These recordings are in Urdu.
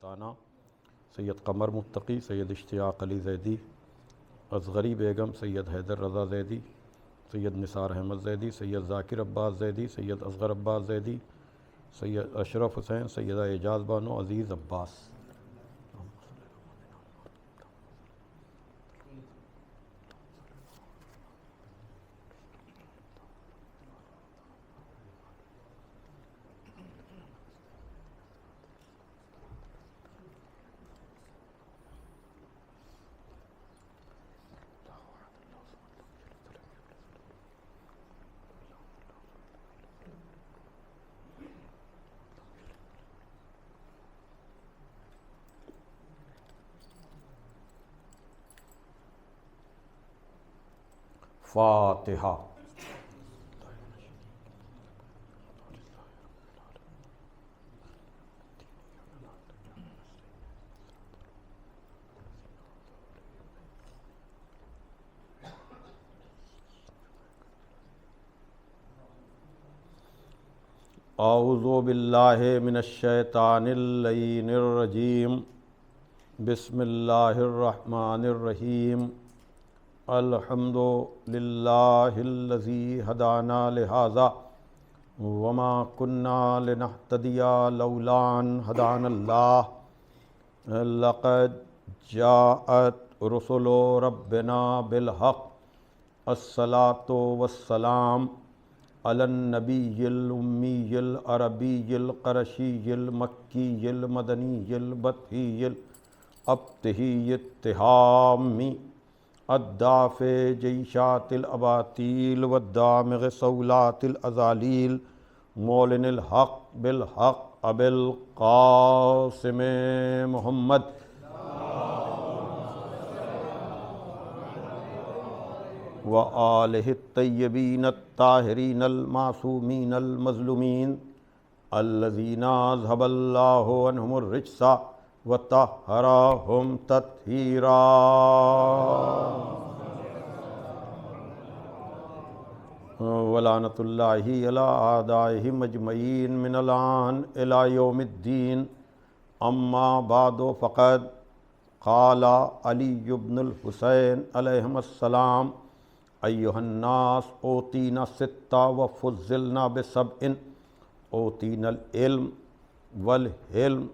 سلطانہ سید قمر متقی، سید اشتیاق علی زیدی، اصغری بیگم، سید حیدر رضا زیدی، سید نثار احمد زیدی، سید ذاکر عباس زیدی، سید اصغر عباس زیدی، سید اشرف حسین، سیدہ اعجاز بانو، عزیز عباس۔ فاتحہ۔ اعوذ باللہ من الشیطان اللعین الرجیم، بسم اللہ الرحمن الرحیم۔ الحمد للہ الذی ہدانا لہذا وما کنا لنہتدی لولا ان ہدانا اللہ، لقد جاءت رسل ربنا بالحق، الصلاۃ والسلام علی النبی الامی العربی القرشی المکی المدنی البطحی الابتہی التہامی، الدافع جیشات الاباطیل والدامغ صولات الازالیل، مولن الحق بالحق ابی القاسم محمد وآلہ الطیبین الطاہرین المعصومین المظلومین، الذین اذھب اللہ عنہم الرجس وطہرہم تطہیرا۔ ولعنۃ اللہ علی اعدائہم اجمعین من الآن الی یوم الدین۔ اما بعد فقد قال علی بن الحسین علیہم السلام، ایھا الناس اوتینا ستہ وفضلنا بسبع، اوتینا العلم والحلم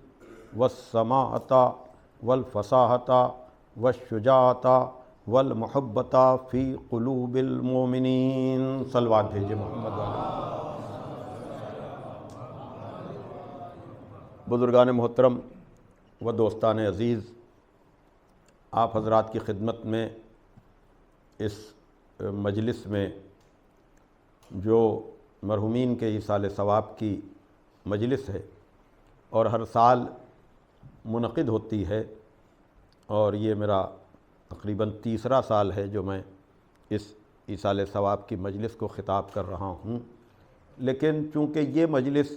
والسماعۃ والفصاحۃ والشجاعۃ والمحبۃ فی قلوب المؤمنین۔ صلوات بھیجے محمد والے۔ بزرگان محترم و دوستان عزیز، آپ حضرات کی خدمت میں اس مجلس میں جو مرحومین کے ایصال ثواب کی مجلس ہے اور ہر سال منعقد ہوتی ہے، اور یہ میرا تقریباً تیسرا سال ہے جو میں اس ایصال ثواب کی مجلس کو خطاب کر رہا ہوں، لیکن چونکہ یہ مجلس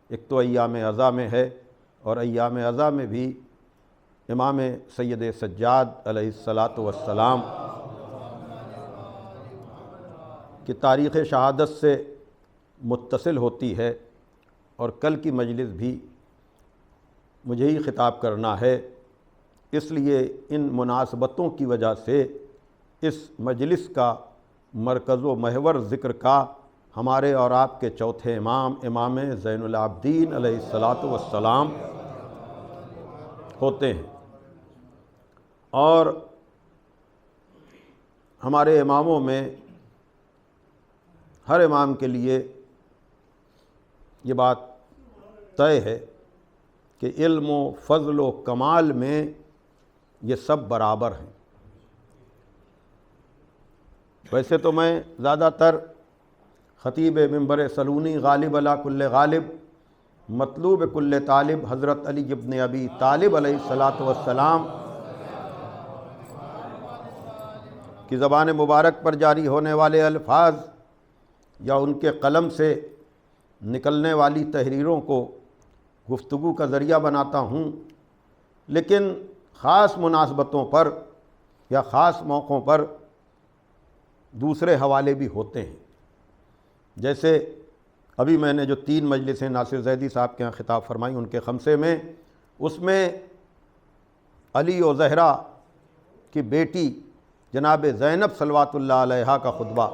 ایک تو ایام عزا میں ہے، اور ایام عزا میں بھی امام سید سجاد علیہ الصلاۃ والسلام کی تاریخ شہادت سے متصل ہوتی ہے، اور کل کی مجلس بھی مجھے ہی خطاب کرنا ہے، اس لیے ان مناسبتوں کی وجہ سے اس مجلس کا مرکز و محور ذکر کا ہمارے اور آپ کے چوتھے امام، امام زین العابدین علیہ الصلاۃ والسلام ہوتے ہیں، اور ہمارے اماموں میں ہر امام کے لیے یہ بات طے ہے کہ علم و فضل و کمال میں یہ سب برابر ہیں۔ ویسے تو میں زیادہ تر خطیب منبر سلونی، غالب علی کل غالب، مطلوب کل طالب، حضرت علی ابن ابی طالب علیہ الصلاۃ والسلام کی زبان مبارک پر جاری ہونے والے الفاظ یا ان کے قلم سے نکلنے والی تحریروں کو گفتگو کا ذریعہ بناتا ہوں، لیکن خاص مناسبتوں پر یا خاص موقعوں پر دوسرے حوالے بھی ہوتے ہیں۔ جیسے ابھی میں نے جو 3 مجلسیں ناصر زیدی صاحب کے یہاں خطاب فرمائی، ان کے خمسے میں اس میں علی و زہرا کی بیٹی جناب زینب صلوات اللہ علیہا کا خطبہ،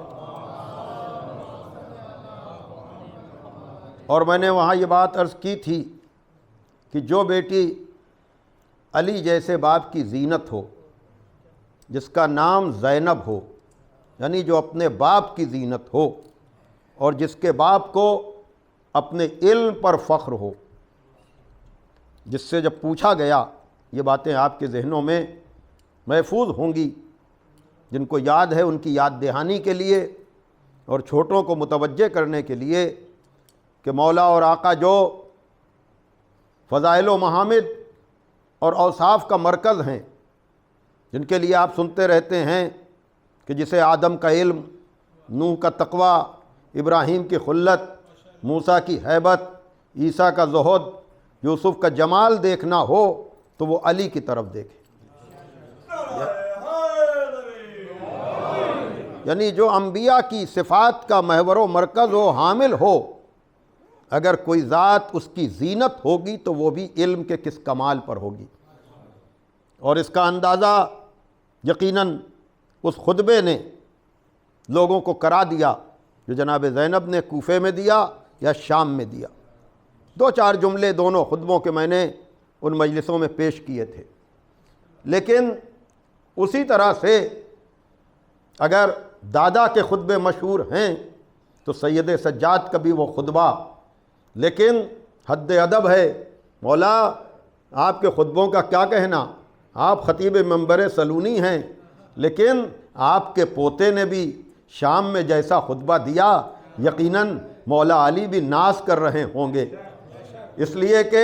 اور میں نے وہاں یہ بات عرض کی تھی کہ جو بیٹی علی جیسے باپ کی زینت ہو، جس کا نام زینب ہو، یعنی جو اپنے باپ کی زینت ہو، اور جس کے باپ کو اپنے علم پر فخر ہو، جس سے جب پوچھا گیا، یہ باتیں آپ کے ذہنوں میں محفوظ ہوں گی، جن کو یاد ہے ان کی یاد دہانی کے لیے اور چھوٹوں کو متوجہ کرنے کے لیے، کہ مولا اور آقا جو فضائل و محامد اور اوصاف کا مرکز ہیں، جن کے لیے آپ سنتے رہتے ہیں کہ جسے آدم کا علم، نوح کا تقوی، ابراہیم کی خلت، موسیٰ کی ہیبت، عیسیٰ کا زہد، یوسف کا جمال دیکھنا ہو تو وہ علی کی طرف دیکھے۔ یعنی جو انبیاء کی صفات کا محور و مرکز و حامل ہو، اگر کوئی ذات اس کی زینت ہوگی تو وہ بھی علم کے کس کمال پر ہوگی۔ اور اس کا اندازہ یقیناً اس خطبے نے لوگوں کو کرا دیا جو جناب زینب نے کوفے میں دیا یا شام میں دیا۔ دو چار جملے دونوں خطبوں کے میں نے ان مجلسوں میں پیش کیے تھے، لیکن اسی طرح سے اگر دادا کے خطبے مشہور ہیں تو سید سجاد کا بھی وہ خطبہ، لیکن حد ادب ہے، مولا آپ کے خطبوں کا کیا کہنا، آپ خطیب منبر سلونی ہیں، لیکن آپ کے پوتے نے بھی شام میں جیسا خطبہ دیا، یقیناً مولا علی بھی ناز کر رہے ہوں گے، اس لیے کہ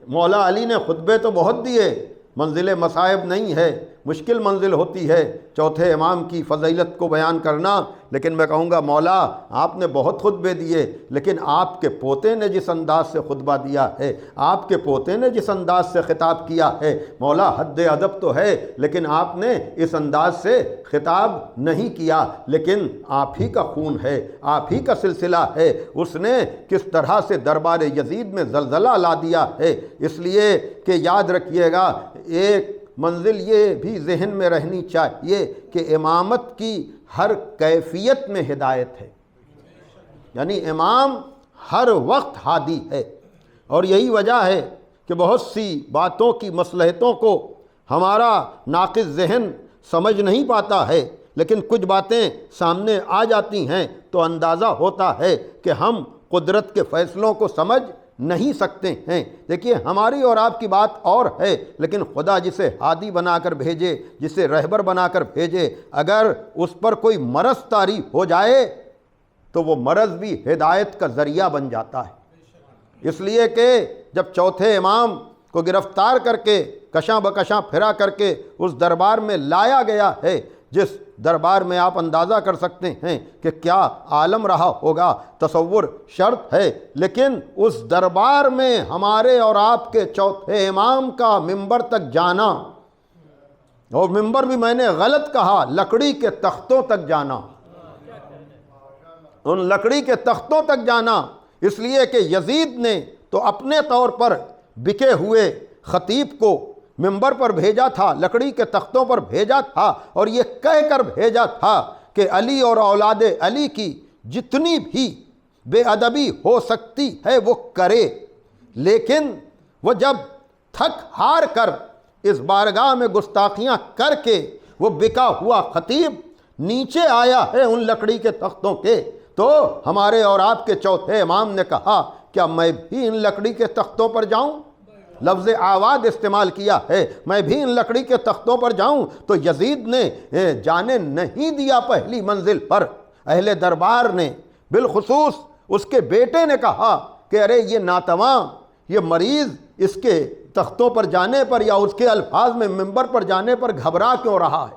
مولا علی نے خطبے تو بہت دیے، منزل مصائب نہیں ہے، مشکل منزل ہوتی ہے چوتھے امام کی فضیلت کو بیان کرنا، لیکن میں کہوں گا مولا آپ نے بہت خطبے دیے، لیکن آپ کے پوتے نے جس انداز سے خطبہ دیا ہے، آپ کے پوتے نے جس انداز سے خطاب کیا ہے، مولا حد ادب تو ہے، لیکن آپ نے اس انداز سے خطاب نہیں کیا، لیکن آپ ہی کا خون ہے، آپ ہی کا سلسلہ ہے، اس نے کس طرح سے دربار یزید میں زلزلہ لا دیا ہے۔ اس لیے کہ یاد رکھیے گا، ایک منزل یہ بھی ذہن میں رہنی چاہیے کہ امامت کی ہر کیفیت میں ہدایت ہے، یعنی امام ہر وقت ہادی ہے، اور یہی وجہ ہے کہ بہت سی باتوں کی مصلحتوں کو ہمارا ناقص ذہن سمجھ نہیں پاتا ہے، لیکن کچھ باتیں سامنے آ جاتی ہیں تو اندازہ ہوتا ہے کہ ہم قدرت کے فیصلوں کو سمجھ نہیں سکتے ہیں۔ دیکھیے ہماری اور آپ کی بات اور ہے، لیکن خدا جسے ہادی بنا کر بھیجے، جسے رہبر بنا کر بھیجے، اگر اس پر کوئی مرض طاری ہو جائے تو وہ مرض بھی ہدایت کا ذریعہ بن جاتا ہے۔ اس لیے کہ جب چوتھے امام کو گرفتار کر کے کشاں بکشاں پھرا کر کے اس دربار میں لایا گیا ہے، جس دربار میں آپ اندازہ کر سکتے ہیں کہ کیا عالم رہا ہوگا، تصور شرط ہے، لیکن اس دربار میں ہمارے اور آپ کے چوتھے امام کا منبر تک جانا، اور منبر بھی میں نے غلط کہا، لکڑی کے تختوں تک جانا، ان لکڑی کے تختوں تک جانا، اس لیے کہ یزید نے تو اپنے طور پر بکے ہوئے خطیب کو منبر پر بھیجا تھا، لکڑی کے تختوں پر بھیجا تھا، اور یہ کہہ کر بھیجا تھا کہ علی اور اولاد علی کی جتنی بھی بے ادبی ہو سکتی ہے وہ کرے، لیکن وہ جب تھک ہار کر اس بارگاہ میں گستاخیاں کر کے وہ بکا ہوا خطیب نیچے آیا ہے ان لکڑی کے تختوں کے، تو ہمارے اور آپ کے چوتھے امام نے کہا کیا میں بھی ان لکڑی کے تختوں پر جاؤں؟ لفظ آواد استعمال کیا ہے، میں بھی ان لکڑی کے تختوں پر جاؤں؟ تو یزید نے جانے نہیں دیا پہلی منزل پر، اہل دربار نے، بالخصوص اس کے بیٹے نے کہا کہ ارے یہ ناتواں، یہ مریض اس کے تختوں پر جانے پر یا اس کے الفاظ میں منبر پر جانے پر گھبرا کیوں رہا ہے؟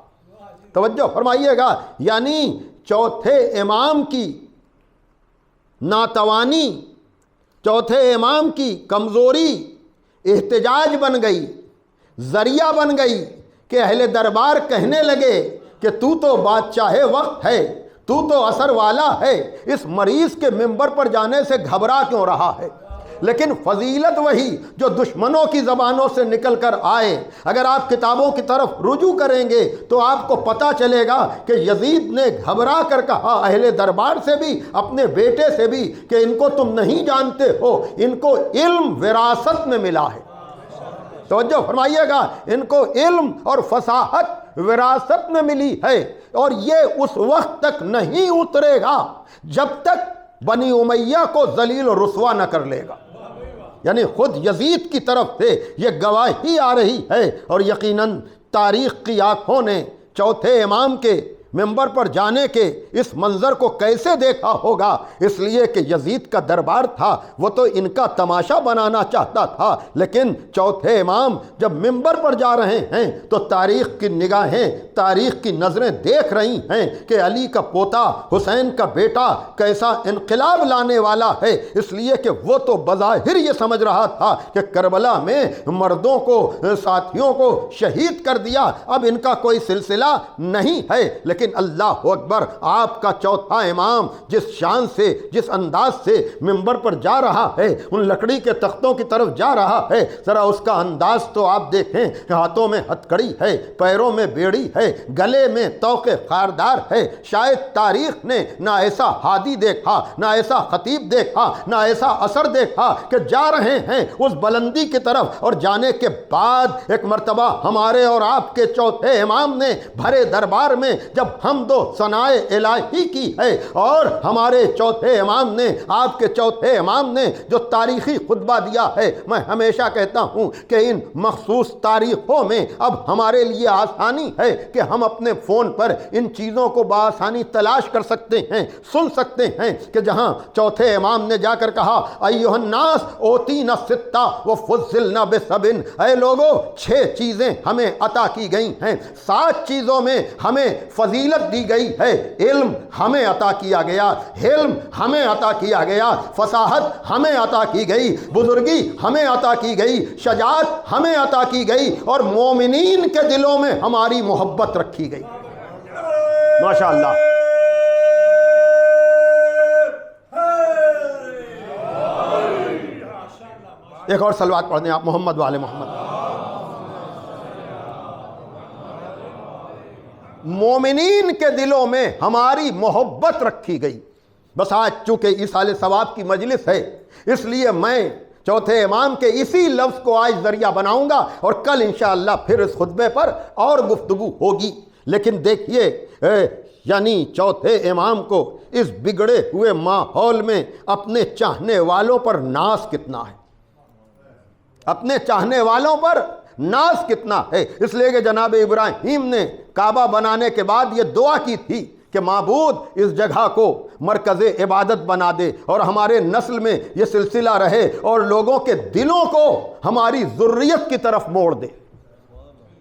توجہ فرمائیے گا، یعنی چوتھے امام کی ناتوانی، چوتھے امام کی کمزوری احتجاج بن گئی، ذریعہ بن گئی کہ اہل دربار کہنے لگے کہ تو بادشاہ وقت ہے، تو اثر والا ہے، اس مریض کے منبر پر جانے سے گھبرا کیوں رہا ہے؟ لیکن فضیلت وہی جو دشمنوں کی زبانوں سے نکل کر آئے۔ اگر آپ کتابوں کی طرف رجوع کریں گے تو آپ کو پتہ چلے گا کہ یزید نے گھبرا کر کہا اہل دربار سے بھی، اپنے بیٹے سے بھی، کہ ان کو تم نہیں جانتے ہو، ان کو علم وراثت میں ملا ہے۔ توجہ فرمائیے گا، ان کو علم اور فصاحت وراثت میں ملی ہے، اور یہ اس وقت تک نہیں اترے گا جب تک بنی امیہ کو ذلیل و رسوا نہ کر لے گا۔ یعنی خود یزید کی طرف سے یہ گواہی آ رہی ہے، اور یقیناً تاریخ کی آنکھوں نے چوتھے امام کے ممبر پر جانے کے اس منظر کو کیسے دیکھا ہوگا، اس لیے کہ یزید کا دربار تھا، وہ تو ان کا تماشا بنانا چاہتا تھا، لیکن چوتھے امام جب ممبر پر جا رہے ہیں تو تاریخ کی نگاہیں، تاریخ کی نظریں دیکھ رہی ہیں کہ علی کا پوتا، حسین کا بیٹا کیسا انقلاب لانے والا ہے، اس لیے کہ وہ تو بظاہر یہ سمجھ رہا تھا کہ کربلا میں مردوں کو، ساتھیوں کو شہید کر دیا، اب ان کا کوئی سلسلہ نہیں ہے، لیکن اللہ اکبر، آپ کا چوتھا امام جس شان سے، جس انداز سے ممبر پر جا رہا ہے، ان لکڑی کے تختوں کی طرف جا رہا ہے، ذرا اس کا انداز تو آپ دیکھیں، ہاتھوں میں ہتھکڑی ہے، پیروں میں بیڑی ہے، گلے میں طوق خاردار ہے۔ شاید تاریخ نے نہ ایسا ہادی دیکھا، نہ ایسا خطیب دیکھا، نہ ایسا اثر دیکھا کہ جا رہے ہیں اس بلندی کی طرف، اور جانے کے بعد ایک مرتبہ ہمارے اور آپ کے چوتھے امام نے بھرے دربار میں جب حمد و ثنائے الہی کی ہے، اور ہمارے چوتھے امام نے، آپ کے چوتھے امام نے جو تاریخی خطبہ دیا ہے، میں ہمیشہ کہتا ہوں کہ ان مخصوص تاریخوں میں اب ہمارے لیے آسانی ہے کہ ہم اپنے فون پر ان چیزوں کو بآسانی تلاش کر سکتے ہیں، سن سکتے ہیں، کہ جہاں چوتھے امام نے جا کر کہا ایھا الناس اوتینا ستہ وفضلنا بسبع، اے لوگو 6 چیزیں ہمیں عطا کی گئی ہیں، 7 چیزوں میں ہمیں فضیلت دی گئی ہے۔ علم ہمیں عطا کیا گیا، حلم ہمیں عطا کیا گیا، فصاحت ہمیں عطا کی گئی، بزرگی ہمیں عطا کی گئی، شجاعت ہمیں عطا کی گئی، اور مومنین کے دلوں میں ہماری محبت رکھی گئی۔ ماشاءاللہ۔ ایک اور صلوات پڑھ دیں آپ، محمد والے محمد۔ مومنین کے دلوں میں ہماری محبت رکھی گئی۔ بس آج چونکہ ایصال ثواب کی مجلس ہے، اس لیے میں چوتھے امام کے اسی لفظ کو آج ذریعہ بناؤں گا، اور کل انشاءاللہ پھر اس خطبے پر اور گفتگو ہوگی۔ لیکن دیکھیے، یعنی چوتھے امام کو اس بگڑے ہوئے ماحول میں اپنے چاہنے والوں پر ناز کتنا ہے، اپنے چاہنے والوں پر ناز کتنا ہے۔ اس لیے کہ جناب ابراہیم نے کعبہ بنانے کے بعد یہ دعا کی تھی کہ معبود اس جگہ کو مرکز عبادت بنا دے، اور ہمارے نسل میں یہ سلسلہ رہے، اور لوگوں کے دلوں کو ہماری ذریت کی طرف موڑ دے۔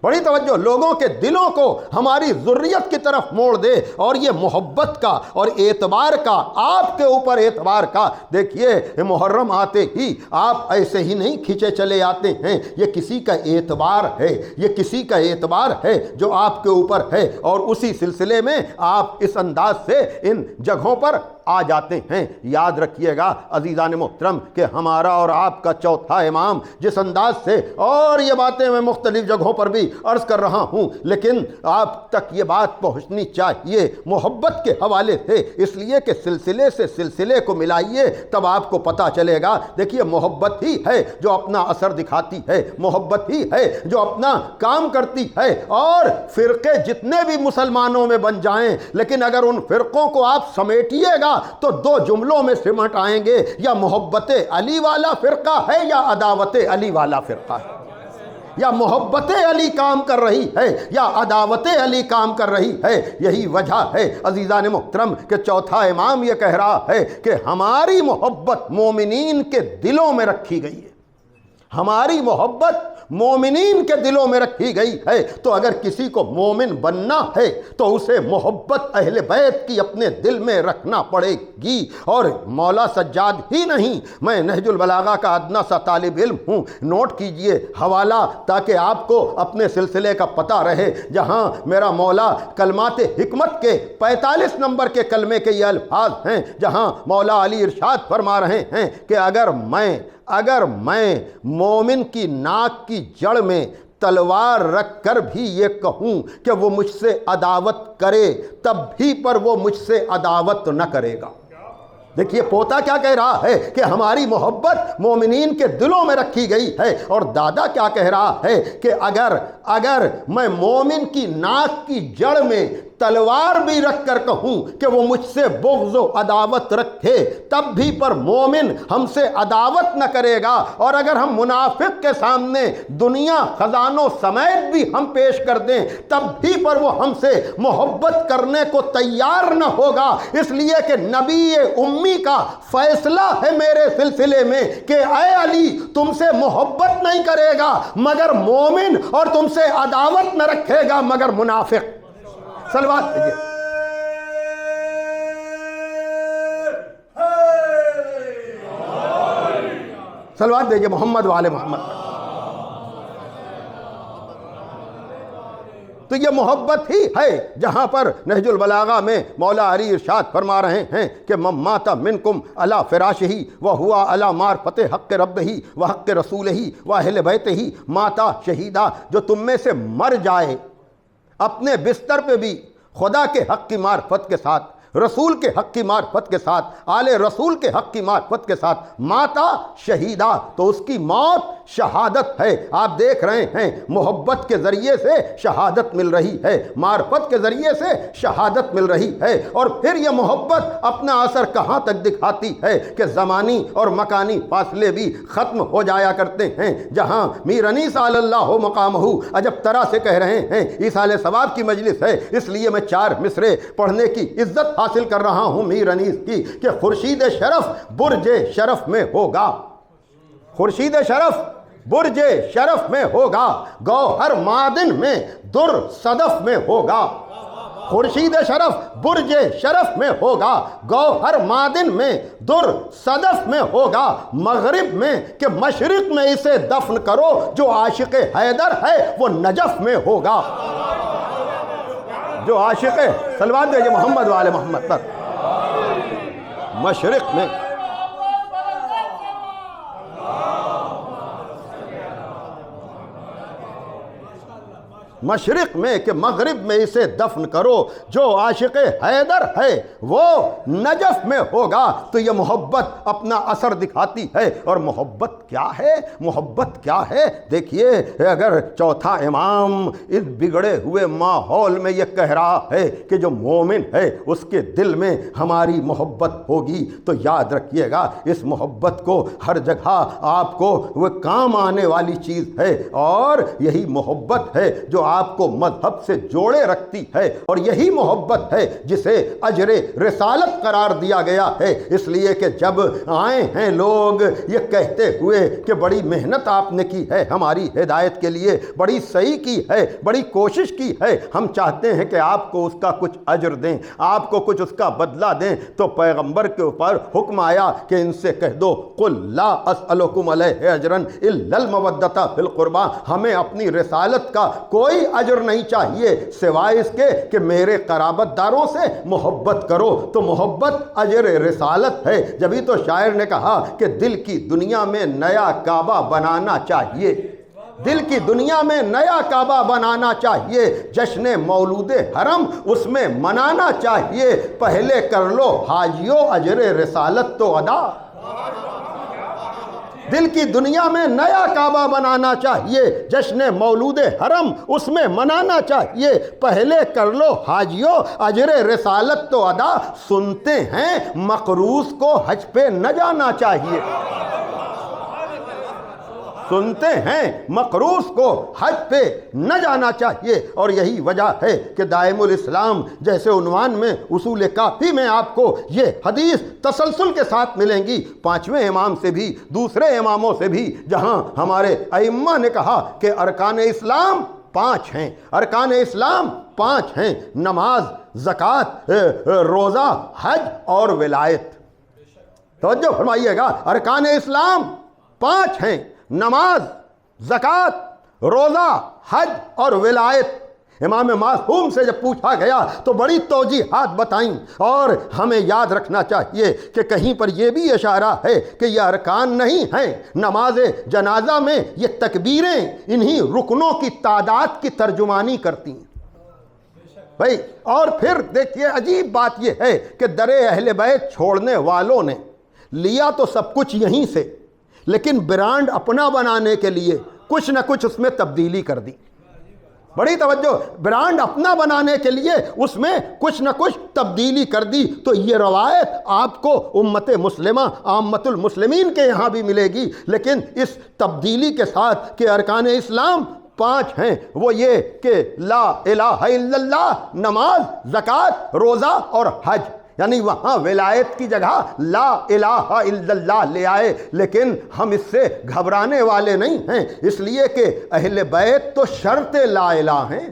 بڑی توجہ، لوگوں کے دلوں کو ہماری ذریت کی طرف موڑ دے، اور یہ محبت کا اور اعتبار کا، آپ کے اوپر اعتبار کا۔ دیکھیے، محرم آتے ہی آپ ایسے ہی نہیں کھینچے چلے آتے ہیں، یہ کسی کا اعتبار ہے، یہ کسی کا اعتبار ہے جو آپ کے اوپر ہے، اور اسی سلسلے میں آپ اس انداز سے ان جگہوں پر آ جاتے ہیں۔ یاد رکھیے گا عزیزان محترم کہ ہمارا اور آپ کا چوتھا امام جس انداز سے، اور یہ باتیں میں مختلف جگہوں پر بھی عرض کر رہا ہوں، لیکن آپ تک یہ بات پہنچنی چاہیے محبت کے حوالے سے، اس لیے کہ سلسلے سے سلسلے کو ملائیے تب آپ کو پتہ چلے گا۔ دیکھیے، محبت ہی ہے جو اپنا اثر دکھاتی ہے، محبت ہی ہے جو اپنا کام کرتی ہے، اور فرقے جتنے بھی مسلمانوں میں بن جائیں، لیکن اگر ان فرقوں کو آپ سمیٹیے گا تو 2 جملوں میں سمٹ آئیں گے، یا محبت علی والا فرقہ ہے یا عداوت علی والا فرقہ ہے، یا محبت علی کام کر رہی ہے یا عداوت علی کام کر رہی ہے۔ یہی وجہ ہے عزیزان محترم کہ چوتھا امام یہ کہہ رہا ہے کہ ہماری محبت مومنین کے دلوں میں رکھی گئی ہے، ہماری محبت مومنین کے دلوں میں رکھی گئی ہے۔ تو اگر کسی کو مومن بننا ہے تو اسے محبت اہل بیت کی اپنے دل میں رکھنا پڑے گی۔ اور مولا سجاد ہی نہیں، میں نہج البلاغہ کا ادنا سا طالب علم ہوں، نوٹ کیجئے حوالہ تاکہ آپ کو اپنے سلسلے کا پتہ رہے۔ جہاں میرا مولا کلمات حکمت کے 45 نمبر کے کلمے کے یہ الفاظ ہیں، جہاں مولا علی ارشاد فرما رہے ہیں کہ اگر میں اگر میں مومن کی ناک کی جڑ میں تلوار رکھ کر بھی یہ کہوں کہ وہ مجھ سے عداوت کرے تب بھی پر وہ مجھ سے عداوت نہ کرے گا۔ دیکھیے پوتا کیا کہہ رہا ہے کہ ہماری محبت مومنین کے دلوں میں رکھی گئی ہے، اور دادا کیا کہہ رہا ہے کہ اگر میں مومن کی ناک کی جڑ میں تلوار بھی رکھ کر کہوں کہ وہ مجھ سے بغض و عداوت رکھے تب بھی پر مومن ہم سے عداوت نہ کرے گا، اور اگر ہم منافق کے سامنے دنیا خزانوں سمیت بھی ہم پیش کر دیں تب بھی پر وہ ہم سے محبت کرنے کو تیار نہ ہوگا، اس لیے کہ نبی امی کا فیصلہ ہے میرے سلسلے میں کہ اے علی تم سے محبت نہیں کرے گا مگر مومن، اور تم سے عداوت نہ رکھے گا مگر منافق۔ صلوات دیجئے، صلوات دیجئے محمد وآل محمد۔ تو یہ محبت ہی ہے جہاں پر نہج البلاغہ میں مولا علی ارشاد فرما رہے ہیں کہ من مات منکم علی فراشہ وہو علی معرفت حق ربہ وحق رسولہ واہل بیتہ ماتا شہیدا، جو تم میں سے مر جائے اپنے بستر پہ بھی خدا کے حق کی معرفت کے ساتھ، رسول کے حق کی معرفت کے ساتھ، آل رسول کے حق کی معرفت کے ساتھ، ماتا شہیدہ، تو اس کی موت شہادت ہے۔ آپ دیکھ رہے ہیں محبت کے ذریعے سے شہادت مل رہی ہے، معرفت کے ذریعے سے شہادت مل رہی ہے، اور پھر یہ محبت اپنا اثر کہاں تک دکھاتی ہے کہ زمانی اور مکانی فاصلے بھی ختم ہو جایا کرتے ہیں۔ جہاں میر انیس علی اللہ مقامہ عجب طرح سے کہہ رہے ہیں ایصال ثواب کی مجلس ہے، اس لیے میں 4 مصرے پڑھنے کی عزت حاصل کر رہا ہوں میر انیس کی کہ خورشید شرف برج شرف میں ہوگا، خورشید شرف برج شرف میں ہوگا، گوہر معدن میں در صدف میں ہوگا، خورشید شرف برج شرف میں ہوگا، گوہر معدن میں در صدف میں ہوگا، مغرب میں کہ مشرق میں اسے دفن کرو، جو عاشق حیدر ہے وہ نجف میں ہوگا، جو عاشق صلوات دیجئے محمد وآل محمد پر، مشرق میں مشرق میں کہ مغرب میں اسے دفن کرو، جو عاشق حیدر ہے وہ نجف میں ہوگا۔ تو یہ محبت اپنا اثر دکھاتی ہے، اور محبت کیا ہے؟ محبت کیا ہے؟ دیکھیے اگر چوتھا امام اس بگڑے ہوئے ماحول میں یہ کہہ رہا ہے کہ جو مومن ہے اس کے دل میں ہماری محبت ہوگی، تو یاد رکھیے گا اس محبت کو ہر جگہ آپ کو وہ کام آنے والی چیز ہے، اور یہی محبت ہے جو آپ کو مذہب سے جوڑے رکھتی ہے، اور یہی محبت ہے جسے اجر رسالت قرار دیا گیا ہے، اس لیے کہ جب آئے ہیں لوگ یہ کہتے ہوئے کہ بڑی محنت آپ نے کی ہے ہماری ہدایت کے لیے، بڑی صحیح کی ہے، بڑی کوشش کی ہے، ہم چاہتے ہیں کہ آپ کو اس کا کچھ اجر دیں، آپ کو کچھ اس کا بدلہ دیں، تو پیغمبر کے اوپر حکم آیا کہ ان سے کہہ دو قل لا اسألکم علیہ اجرا الا المودۃ فی القربى، ہمیں اپنی رسالت کا کوئی اجر نہیں چاہیے سوائے اس کے کہ میرے قرابت داروں سے محبت کرو، تو محبت اجر رسالت ہے۔ جبھی تو شاعر نے کہا کہ دل کی دنیا میں نیا کعبہ بنانا چاہیے، دل کی دنیا میں نیا کعبہ بنانا چاہیے، جشن مولود حرم اس میں منانا چاہیے، پہلے کر لو حاجیو اجر رسالت تو ادا، دل کی دنیا میں نیا کعبہ بنانا چاہیے، جشن مولود حرم اس میں منانا چاہیے، پہلے کر لو حاجیو اجر رسالت تو ادا، سنتے ہیں مقروض کو حج پہ نہ جانا چاہیے، سنتے ہیں مقروض کو حج پہ نہ جانا چاہیے، اور یہی وجہ ہے کہ دائم الاسلام جیسے عنوان میں اصول کافی میں آپ کو یہ حدیث تسلسل کے ساتھ ملیں گی، 5ویں امام سے بھی دوسرے اماموں سے بھی، جہاں ہمارے ائمہ نے کہا کہ ارکان اسلام 5 ہیں، ارکان اسلام 5 ہیں، نماز، زکوٰۃ، روزہ، حج اور ولایت۔ توجہ فرمائیے گا، ارکان اسلام 5 ہیں، نماز، زکوٰۃ، روزہ، حج اور ولایت۔ امام معصوم سے جب پوچھا گیا تو بڑی توجیحات بتائیں، اور ہمیں یاد رکھنا چاہیے کہ کہیں پر یہ بھی اشارہ ہے کہ یہ ارکان نہیں ہیں۔ نماز جنازہ میں یہ تکبیریں انہی رکنوں کی تعداد کی ترجمانی کرتی ہیں بھائی۔ اور پھر دیکھیے عجیب بات یہ ہے کہ در اہل بیت چھوڑنے والوں نے لیا تو سب کچھ یہیں سے، لیکن برانڈ اپنا بنانے کے لیے کچھ نہ کچھ اس میں تبدیلی کر دی۔ بڑی توجہ، برانڈ اپنا بنانے کے لیے اس میں کچھ نہ کچھ تبدیلی کر دی۔ تو یہ روایت آپ کو امت مسلمہ عامت المسلمین کے یہاں بھی ملے گی، لیکن اس تبدیلی کے ساتھ کہ ارکان اسلام 5 ہیں، وہ یہ کہ لا الہ الا اللہ، نماز، زکوٰۃ، روزہ اور حج، یعنی وہاں ولایت کی جگہ لا الہ الا اللہ لے آئے۔ لیکن ہم اس سے گھبرانے والے نہیں ہیں، اس لیے کہ اہل بیت تو شرط لا الہ ہیں۔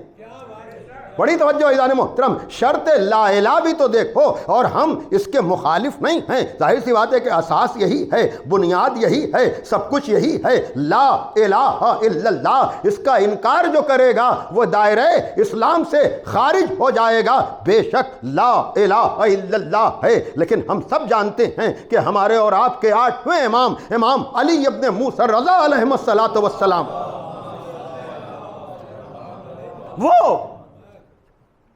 بڑی توجہ عزیزان محترم، شرط لا الہ بھی تو دیکھو، اور ہم اس کے مخالف نہیں ہیں۔ ظاہر سی بات ہے کہ اساس یہی ہے، بنیاد یہی ہے، سب کچھ یہی ہے، لا الہ الا اللہ۔ اس کا انکار جو کرے گا وہ دائرہ اسلام سے خارج ہو جائے گا۔ بے شک لا الہ الا اللہ ہے، لیکن ہم سب جانتے ہیں کہ ہمارے اور آپ کے 8ویں امام علی ابن موسیٰ رضا علیہ الصلاۃ والسلام، وہ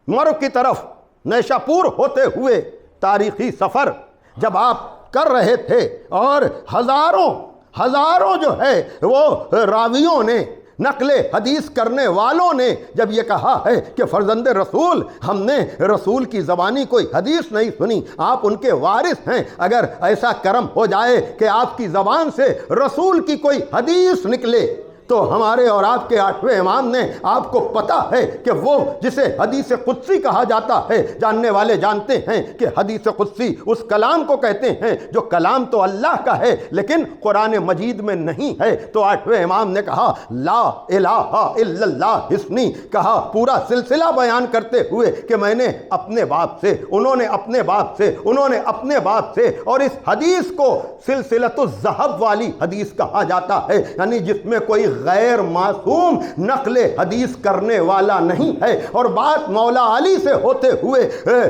مرو کی طرف نیشا پور ہوتے ہوئے تاریخی سفر جب آپ کر رہے تھے، اور ہزاروں جو ہے وہ راویوں نے، نقل حدیث کرنے والوں نے جب یہ کہا ہے کہ فرزند رسول، ہم نے رسول کی زبانی کوئی حدیث نہیں سنی، آپ ان کے وارث ہیں، اگر ایسا کرم ہو جائے کہ آپ کی زبان سے رسول کی کوئی حدیث نکلے، تو ہمارے اور آپ کے 8ویں امام نے، آپ کو پتہ ہے کہ وہ جسے حدیث قدسی کہا جاتا ہے، جاننے والے جانتے ہیں کہ حدیث قدسی اس کلام کو کہتے ہیں جو کلام تو اللہ کا ہے لیکن قرآن مجید میں نہیں ہے۔ تو 8ویں امام نے کہا لا الہ الا اللہ حسنی، کہا پورا سلسلہ بیان کرتے ہوئے کہ میں نے اپنے باپ سے، انہوں نے اپنے باپ سے، انہوں نے اپنے باپ سے، اور اس حدیث کو سلسلۃ الذہب والی حدیث کہا جاتا ہے، یعنی جس میں کوئی غیر معصوم نقل حدیث کرنے والا نہیں ہے، اور بات مولا علی سے ہوتے ہوئے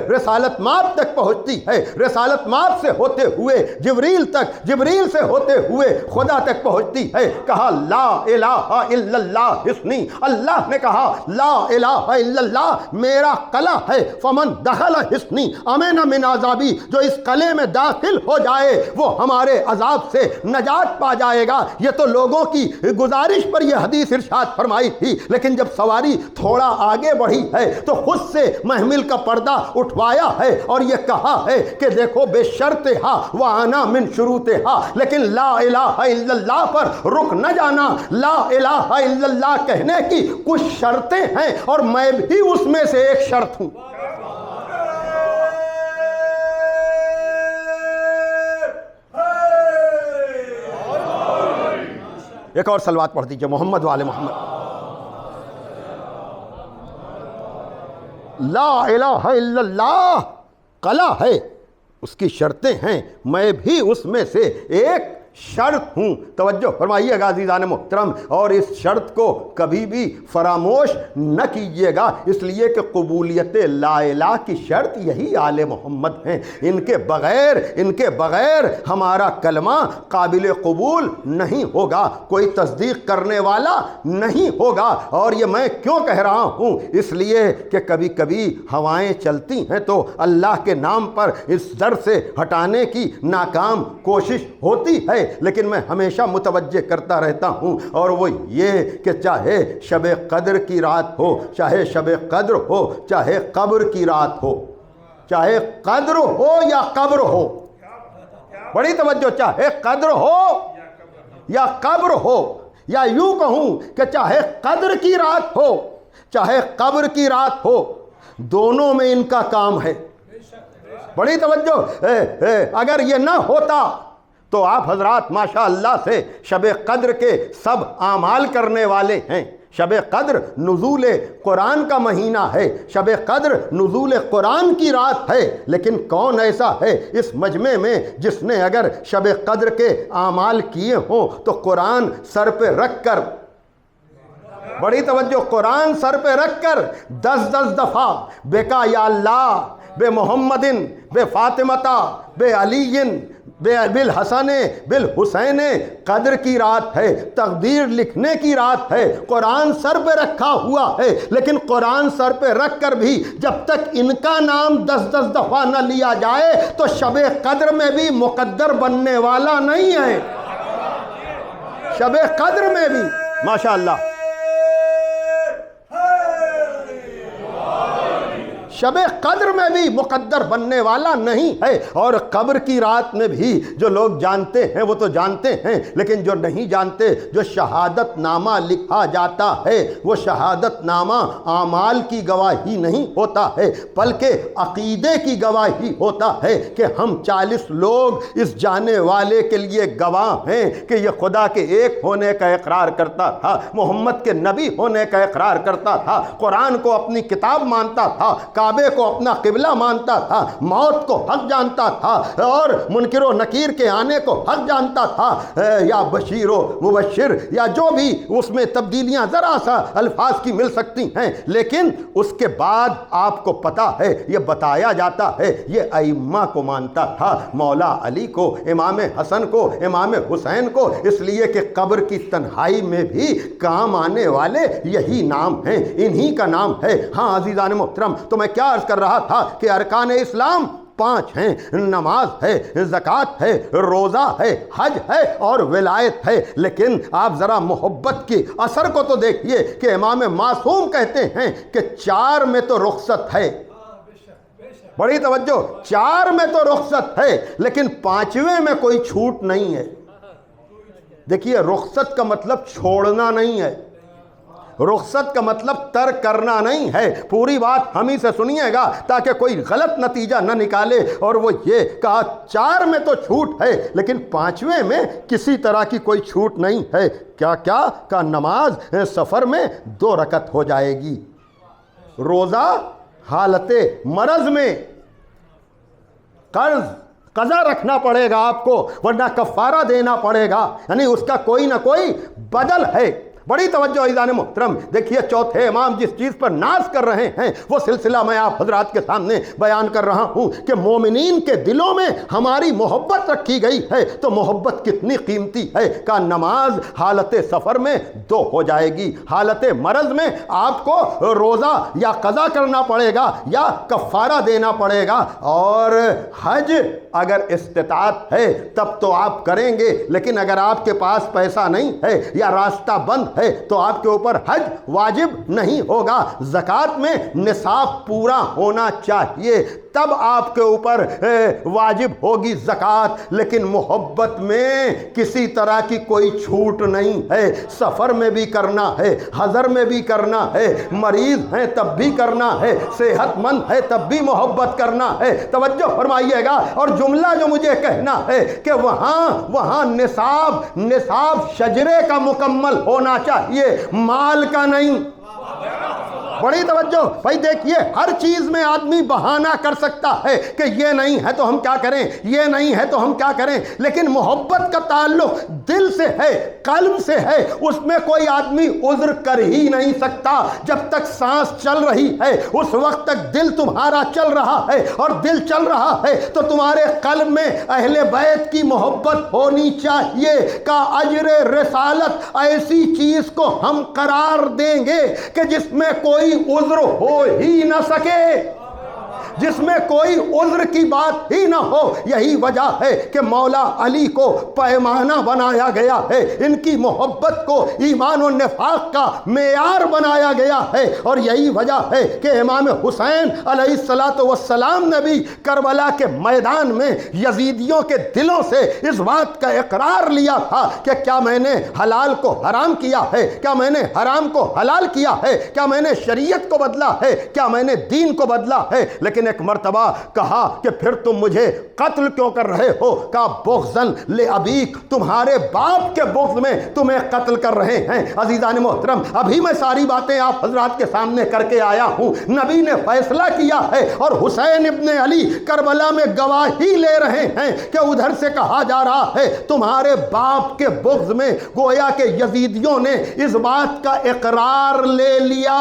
رسالت مآب تک پہنچتی ہے، رسالت مآب سے ہوتے ہوئے جبریل تک، جبریل سے ہوتے ہوئے خدا تک پہنچتی ہے۔ کہا لا الہ الا اللہ حسنی، اللہ نے کہا لا الہ الا اللہ میرا قلعہ ہے، فمن دخل حسنی امن من عذابی، جو اس قلعے میں داخل ہو جائے وہ ہمارے عذاب سے نجات پا جائے گا۔ یہ تو لوگوں کی گزارش پر یہ حدیث ارشاد فرمائی تھی، لیکن جب سواری تھوڑا آگے بڑھی ہے تو خود سے محمل کا پردہ اٹھوایا ہے اور یہ کہا ہے کہ دیکھو بے شرطہا وانا من شروطہا، لیکن لا الہ الا اللہ پر رک نہ جانا، لا الہ الا اللہ کہنے کی کچھ شرطیں ہیں اور میں بھی اس میں سے ایک شرط ہوں۔ ایک اور صلوات پڑھ دیجئے محمد وآل محمد۔ لا الہ الا اللہ قلعہ ہے، اس کی شرطیں ہیں، میں بھی اس میں سے ایک شرط ہوں۔ توجہ فرمائیے گا عزیزان محترم، اور اس شرط کو کبھی بھی فراموش نہ کیجیے گا، اس لیے کہ قبولیت لا الہ کی شرط یہی آل محمد ہیں، ان کے بغیر ہمارا کلمہ قابل قبول نہیں ہوگا، کوئی تصدیق کرنے والا نہیں ہوگا۔ اور یہ میں کیوں کہہ رہا ہوں؟ اس لیے کہ کبھی کبھی ہوائیں چلتی ہیں تو اللہ کے نام پر اس در سے ہٹانے کی ناکام کوشش ہوتی ہے، لیکن میں ہمیشہ متوجہ کرتا رہتا ہوں، اور وہ یہ کہ چاہے شب قدر کی رات ہو، چاہے شب قدر ہو، چاہے قبر کی رات ہو، چاہے قدر ہو یا قبر ہو، بڑی توجہ، چاہے قدر ہو یا قبر ہو، یا یوں کہوں کہ چاہے قدر کی رات ہو چاہے قبر کی رات ہو، دونوں میں ان کا کام ہے۔ بڑی توجہ، اگر یہ نہ ہوتا تو آپ حضرات ماشاء اللہ سے شب قدر کے سب اعمال کرنے والے ہیں۔ شب قدر نزول قرآن کا مہینہ ہے، شب قدر نزول قرآن کی رات ہے، لیکن کون ایسا ہے اس مجمع میں جس نے اگر شب قدر کے اعمال کیے ہوں تو قرآن سر پہ رکھ کر بڑی توجہ، قرآن سر پہ رکھ کر 10 دفعہ بیکا یا اللہ بے محمدن بے فاطمتا بے علی بالحسن بالحسین، قدر کی رات ہے، تقدیر لکھنے کی رات ہے، قرآن سر پہ رکھا ہوا ہے، لیکن قرآن سر پہ رکھ کر بھی جب تک ان کا نام 10 دفعہ نہ لیا جائے تو شب قدر میں بھی مقدر بننے والا نہیں ہے، شب قدر میں بھی ماشاءاللہ شب قدر میں بھی مقدر بننے والا نہیں ہے۔ اور قبر کی رات میں بھی جو لوگ جانتے ہیں وہ تو جانتے ہیں، لیکن جو نہیں جانتے، جو شہادت نامہ لکھا جاتا ہے وہ شہادت نامہ اعمال کی گواہی نہیں ہوتا ہے بلکہ عقیدے کی گواہی ہوتا ہے کہ ہم 40 لوگ اس جانے والے کے لیے گواہ ہیں کہ یہ خدا کے ایک ہونے کا اقرار کرتا تھا، محمد کے نبی ہونے کا اقرار کرتا تھا، قرآن کو اپنی کتاب مانتا تھا، کعبے کو اپنا قبلہ مانتا تھا، موت کو حق جانتا تھا اور منکر و نکیر کے آنے کو حق جانتا تھا، یا بشیر و مبشر یا جو بھی اس میں تبدیلیاں ذرا سا الفاظ کی مل سکتی ہیں، لیکن اس کے بعد آپ کو پتا ہے یہ بتایا جاتا ہے یہ ائمہ کو مانتا تھا، مولا علی کو، امام حسن کو، امام حسین کو، اس لیے کہ قبر کی تنہائی میں بھی کام آنے والے یہی نام ہیں، انہی کا نام ہے۔ ہاں عزیزان محترم، تو میں کیا عرض کر رہا تھا کہ ارکان اسلام 5 ہیں، نماز ہے، زکوٰۃ ہے، روزہ ہے، حج ہے اور ولایت ہے، لیکن آپ ذرا محبت کی اثر کو تو دیکھیے کہ امام معصوم کہتے ہیں کہ 4 میں تو رخصت ہے، بڑی توجہ، 4 میں تو رخصت ہے لیکن 5ویں میں کوئی چھوٹ نہیں ہے۔ دیکھیے رخصت کا مطلب چھوڑنا نہیں ہے، رخصت کا مطلب ترک کرنا نہیں ہے، پوری بات ہم ہی سے سنیے گا تاکہ کوئی غلط نتیجہ نہ نکالے، اور وہ یہ کہا 4 میں تو چھوٹ ہے لیکن 5ویں میں کسی طرح کی کوئی چھوٹ نہیں ہے۔ کیا کہ نماز سفر میں 2 رکعت ہو جائے گی، روزہ حالت مرض میں قضا رکھنا پڑے گا آپ کو ورنہ کفارہ دینا پڑے گا، یعنی اس کا کوئی نہ کوئی بدل ہے۔ بڑی توجہ عزیزان محترم، دیکھیے چوتھے امام جس چیز پر ناز کر رہے ہیں وہ سلسلہ میں آپ حضرات کے سامنے بیان کر رہا ہوں کہ مومنین کے دلوں میں ہماری محبت رکھی گئی ہے، تو محبت کتنی قیمتی ہے کہ نماز حالت سفر میں 2 ہو جائے گی، حالت مرض میں آپ کو روزہ یا قضا کرنا پڑے گا یا کفارہ دینا پڑے گا، اور حج اگر استطاعت ہے تب تو آپ کریں گے، لیکن اگر آپ کے پاس پیسہ نہیں ہے یا راستہ بند ہے تو آپ کے اوپر حج واجب نہیں ہوگا۔ زکوٰۃ میں نصاب پورا ہونا چاہیے تب آپ کے اوپر واجب ہوگی زکوٰۃ، لیکن محبت میں کسی طرح کی کوئی چھوٹ نہیں ہے، سفر میں بھی کرنا ہے، حضر میں بھی کرنا ہے، مریض ہیں تب بھی کرنا ہے، صحت مند ہے تب بھی محبت کرنا ہے۔ توجہ فرمائیے گا، اور جملہ جو مجھے کہنا ہے کہ وہاں نصاب شجرے کا مکمل ہونا چاہیے، مال کا نہیں۔ بڑی توجہ بھائی، دیکھیے ہر چیز میں آدمی بہانہ کر سکتا ہے کہ یہ نہیں ہے تو ہم کیا کریں، یہ نہیں ہے تو ہم کیا کریں، لیکن محبت کا تعلق دل سے ہے، قلب سے ہے، اس میں کوئی آدمی عذر کر ہی نہیں سکتا۔ جب تک سانس چل رہی ہے اس وقت تک دل تمہارا چل رہا ہے، اور دل چل رہا ہے تو تمہارے قلب میں اہل بیت کی محبت ہونی چاہیے کہ اجر رسالت ایسی چیز کو ہم قرار دیں گے کہ جس میں کوئی عذر ہو ہی نہ سکے، جس میں کوئی عذر کی بات ہی نہ ہو۔ یہی وجہ ہے کہ مولا علی کو پیمانہ بنایا گیا ہے، ان کی محبت کو ایمان و نفاق کا معیار بنایا گیا ہے، اور یہی وجہ ہے کہ امام حسین علیہ السلام نے بھی کربلا کے میدان میں یزیدیوں کے دلوں سے اس بات کا اقرار لیا تھا کہ کیا میں نے حلال کو حرام کیا ہے، کیا میں نے حرام کو حلال کیا ہے، کیا میں نے شریعت کو بدلا ہے، کیا میں نے دین کو بدلا ہے، لیکن ایک مرتبہ کہا کہ پھر تم مجھے قتل کیوں کر رہے ہو؟ کہا بغضاً لأبیک، تمہارے باپ کے بغض میں تمہیں قتل کر رہے ہیں۔ عزیزان محترم، ابھی میں ساری باتیں آپ حضرات کے سامنے کر کے آیا ہوں۔ نبی نے فیصلہ کیا ہے اور حسین ابن علی کربلا میں گواہی لے رہے ہیں کہ ادھر سے کہا جا رہا ہے تمہارے باپ کے بغض میں، گویا کہ یزیدیوں نے اس بات کا اقرار لے لیا،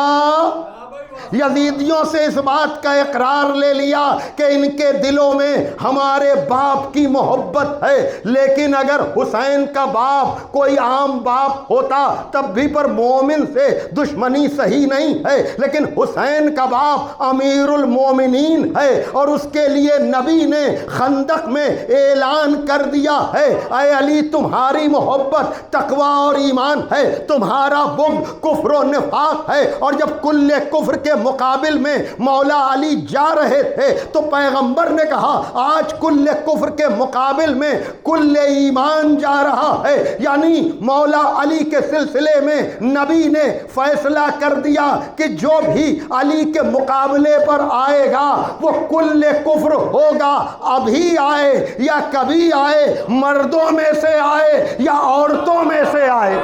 یزیدیوں سے اس بات کا اقرار لے لیا کہ ان کے دلوں میں ہمارے باپ کی محبت ہے۔ لیکن اگر حسین کا باپ کوئی عام باپ ہوتا تب بھی پر مومن سے دشمنی صحیح نہیں ہے، لیکن حسین کا باپ امیر المومنین ہے اور اس کے لیے نبی نے خندق میں اعلان کر دیا ہے اے علی تمہاری محبت تقوی اور ایمان ہے، تمہارا بغض کفر و نفاق ہے۔ اور جب کل کفر کے مقابل میں مولا علی جا رہے تھے تو پیغمبر نے کہا آج کل کفر کے مقابل میں کل ایمان جا رہا ہے، یعنی مولا علی کے سلسلے میں نبی نے فیصلہ کر دیا کہ جو بھی علی کے مقابلے پر آئے گا وہ کل کفر ہوگا، ابھی آئے یا کبھی آئے، مردوں میں سے آئے یا عورتوں میں سے آئے۔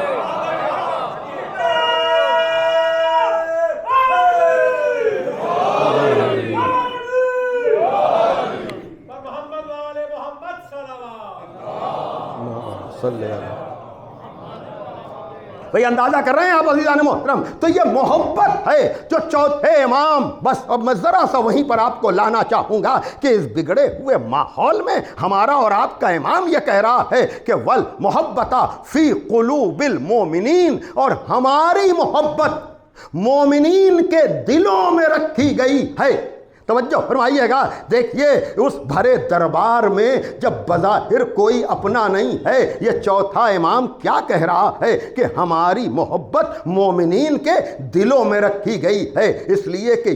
بھئی اندازہ کر رہے ہیں آپ عزیزان محترم؟ تو یہ محبت ہے جو چوتھے امام، بس اب میں ذرا سا وہیں پر آپ کو لانا چاہوں گا کہ اس بگڑے ہوئے ماحول میں ہمارا اور آپ کا امام یہ کہہ رہا ہے کہ والمحبت فی قلوب المومنین، اور ہماری محبت مومنین کے دلوں میں رکھی گئی ہے۔ توجہ فرمائیے گا، دیکھیے اس بھرے دربار میں جب بظاہر کوئی اپنا نہیں ہے، یہ چوتھا امام کیا کہہ رہا ہے کہ ہماری محبت مومنین کے دلوں میں رکھی گئی ہے، اس لیے کہ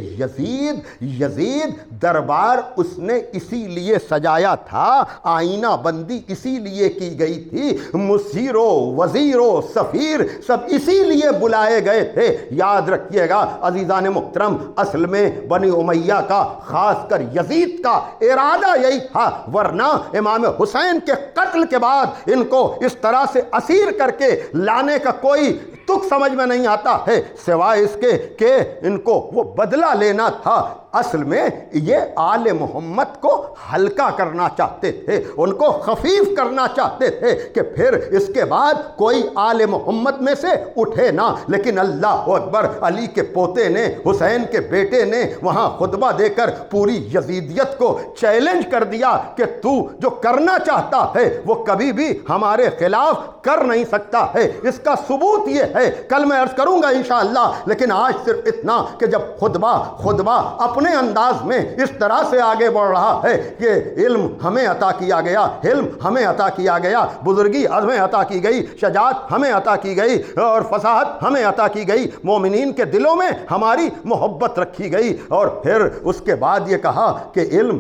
یزید دربار اس نے اسی لیے سجایا تھا، آئینہ بندی اسی لیے کی گئی تھی، مصیر و وزیر و سفیر سب اسی لیے بلائے گئے تھے۔ یاد رکھیے گا عزیزان محترم، اصل میں بنی امیہ کا، خاص کر یزید کا ارادہ یہی تھا، ورنہ امام حسین کے قتل کے بعد ان کو اس طرح سے اسیر کر کے لانے کا کوئی تک سمجھ میں نہیں آتا ہے، سوائے اس کے کہ ان کو وہ بدلہ لینا تھا۔ اصل میں یہ آل محمد کو ہلکا کرنا چاہتے تھے، ان کو خفیف کرنا چاہتے تھے کہ پھر اس کے بعد کوئی آل محمد میں سے اٹھے نہ۔ لیکن اللہ اکبر، علی کے پوتے نے، حسین کے بیٹے نے وہاں خطبہ دے کر پوری یزیدیت کو چیلنج کر دیا کہ تو جو کرنا چاہتا ہے وہ کبھی بھی ہمارے خلاف کر نہیں سکتا ہے۔ اس کا ثبوت یہ ہے، کل میں عرض کروں گا انشاءاللہ، لیکن آج صرف اتنا کہ جب خطبہ اپنے انداز میں اس طرح سے آگے بڑھ رہا ہے کہ علم ہمیں عطا کیا گیا، علم ہمیں عطا کیا گیا، بزرگی ہمیں عطا کی گئی، شجاعت ہمیں عطا کی گئی اور فصاحت ہمیں عطا کی گئی، مومنین کے دلوں میں ہماری محبت رکھی گئی۔ اور پھر اس کے بعد یہ کہا کہ علم،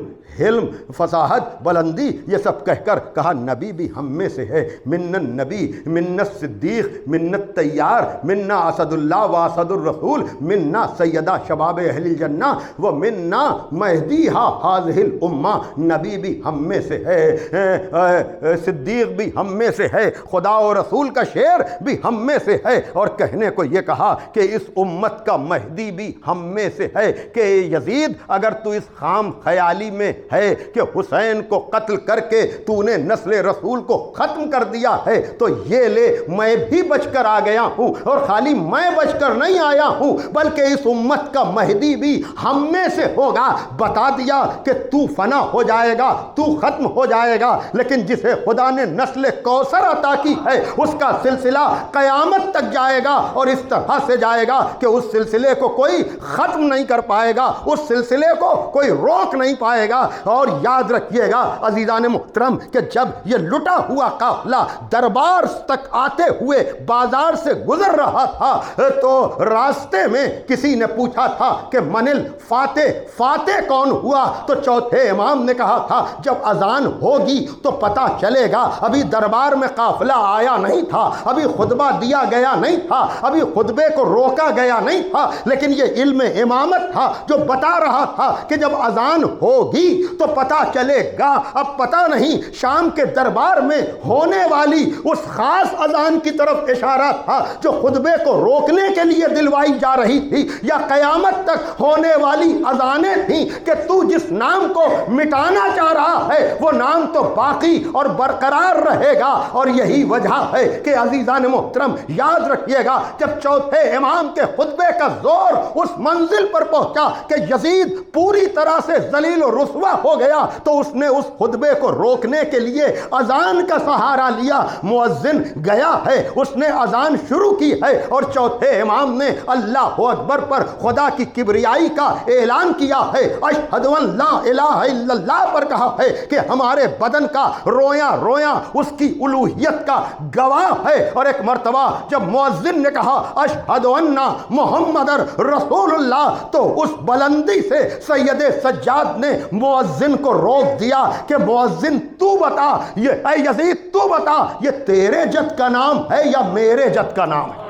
فصاحت، بلندی، یہ سب کہہ کر کہا نبی بھی ہم میں سے ہے، من النبی، من الصدیق، من الطیار، منا اسد اللہ و اسد الرسول، منا سیدہ شباب اہل الجنہ و منا مہدیہا ہذہ الامہ۔ نبی بھی ہم میں سے ہے، صدیق بھی ہم میں سے ہے، خدا و رسول کا شعر بھی ہم میں سے ہے، اور کہنے کو یہ کہا کہ اس امت کا مہدی بھی ہم میں سے ہے کہ یزید اگر تو اس خام خیالی میں ہے کہ حسین کو قتل کر کے تو نے نسل رسول کو ختم کر دیا ہے، تو یہ لے میں بھی بچ کر آ گیا ہوں، اور خالی میں بچ کر نہیں آیا ہوں بلکہ اس امت کا مہدی بھی ہم میں سے ہوگا۔ بتا دیا کہ تو فنا ہو جائے گا، تو ختم ہو جائے گا، لیکن جسے خدا نے نسل کوثر عطا کی ہے اس کا سلسلہ قیامت تک جائے گا، اور اس طرح سے جائے گا کہ اس سلسلے کو کوئی ختم نہیں کر پائے گا، اس سلسلے کو کوئی روک نہیں پائے گا۔ اور یاد رکھیے گا عزیزان محترم کہ جب یہ لٹا ہوا قافلہ دربار تک آتے ہوئے بازار سے گزر رہا تھا تو راستے میں کسی نے پوچھا تھا کہ منل فاتح کون ہوا؟ تو چوتھے امام نے کہا تھا جب اذان ہوگی تو پتہ چلے گا، ابھی دربار میں قافلہ آیا نہیں تھا، ابھی خطبہ دیا گیا نہیں تھا، ابھی خطبے کو روکا گیا نہیں تھا، لیکن یہ علم امامت تھا جو بتا رہا تھا کہ جب اذان ہوگی تو پتہ چلے گا۔ اب پتہ نہیں شام کے دربار میں ہونے والی اس خاص اذان کی طرف اشارہ تھا جو خطبے کو روکنے کے لیے دلوائی جا رہی تھی، یا قیامت تک ہونے والی اذانیں تھیں کہ تو جس نام کو مٹانا چاہ رہا ہے وہ نام تو باقی اور برقرار رہے گا۔ اور یہی وجہ ہے کہ عزیزان محترم یاد رکھیے گا جب چوتھے امام کے خطبے کا زور اس منزل پر پہنچا کہ یزید پوری طرح سے ذلیل و رسوا ہو گیا تو اس نے اس خطبے کو روکنے کے لیے اذان کا سہارا لیا۔ مؤذن گیا ہے، اس نے اذان شروع کی ہے اور چوتھے امام نے اللہ اکبر پر خدا کی کبریائی کا اعلان کیا ہے، اشہد ان لا الہ الا اللہ پر کہا ہے کہ ہمارے بدن کا رویاں رویاں اس کی الوہیت کا گواہ ہے۔ اور ایک مرتبہ جب مؤذن نے کہا اشہد ان محمد رسول اللہ تو اس بلندی سے سید سجاد نے مؤذن کو روک دیا کہ مؤذن تو بتا، یہ اے یزید تو بتا یہ تیرے جد کا نام ہے یا میرے جد کا نام ہے؟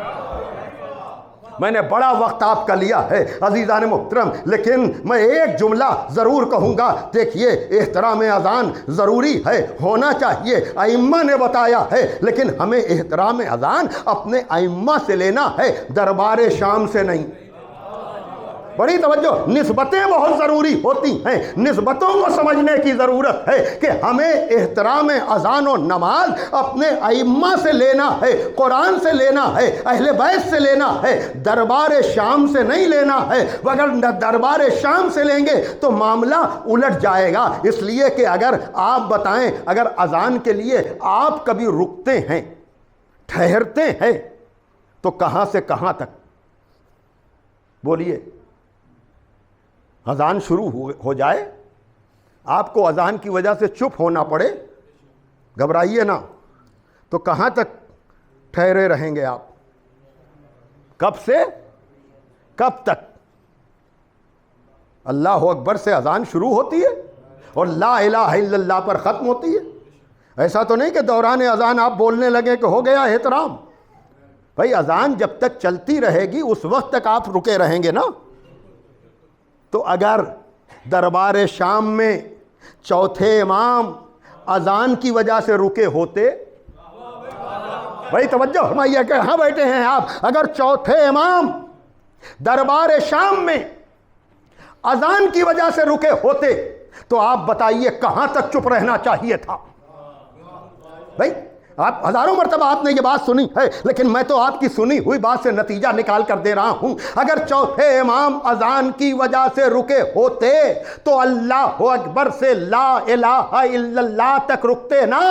میں نے بڑا وقت آپ کا لیا ہے عزیزان محترم، لیکن میں ایک جملہ ضرور کہوں گا۔ دیکھیے احترام اذان ضروری ہے، ہونا چاہیے، ائمہ نے بتایا ہے، لیکن ہمیں احترام اذان اپنے ائمہ سے لینا ہے، دربار شام سے نہیں۔ بڑی توجہ، نسبتیں بہت ضروری ہوتی ہیں، نسبتوں کو سمجھنے کی ضرورت ہے کہ ہمیں احترام اذان و نماز اپنے ائمہ سے لینا ہے، قرآن سے لینا ہے، اہل بیت سے لینا ہے، دربار شام سے نہیں لینا ہے۔ اگر دربار شام سے لیں گے تو معاملہ الٹ جائے گا، اس لیے کہ اگر آپ بتائیں اگر اذان کے لیے آپ کبھی رکتے ہیں، ٹھہرتے ہیں تو کہاں سے کہاں تک؟ بولیے، اذان شروع ہو جائے، آپ کو اذان کی وجہ سے چپ ہونا پڑے، گھبرائیے نا، تو کہاں تک ٹھہرے رہیں گے آپ؟ کب سے کب تک؟ اللہ اکبر سے اذان شروع ہوتی ہے اور لا الہ الا اللہ پر ختم ہوتی ہے۔ ایسا تو نہیں کہ دوران اذان آپ بولنے لگے کہ ہو گیا احترام۔ بھائی اذان جب تک چلتی رہے گی اس وقت تک آپ رکے رہیں گے نا۔ تو اگر دربار شام میں چوتھے امام اذان کی وجہ سے رکے ہوتے، بھائی توجہ فرمائیے کہ ہاں بیٹھے ہیں آپ، اگر چوتھے امام دربار شام میں اذان کی وجہ سے رکے ہوتے تو آپ بتائیے کہاں تک چپ رہنا چاہیے تھا؟ بھائی آپ ہزاروں مرتبہ آپ نے یہ بات سنی ہے، لیکن میں تو آپ کی سنی ہوئی بات سے نتیجہ نکال کر دے رہا ہوں۔ اگر چوتھے امام اذان کی وجہ سے رکے ہوتے تو اللہ اکبر سے لا الہ الا اللہ تک رکتے نا،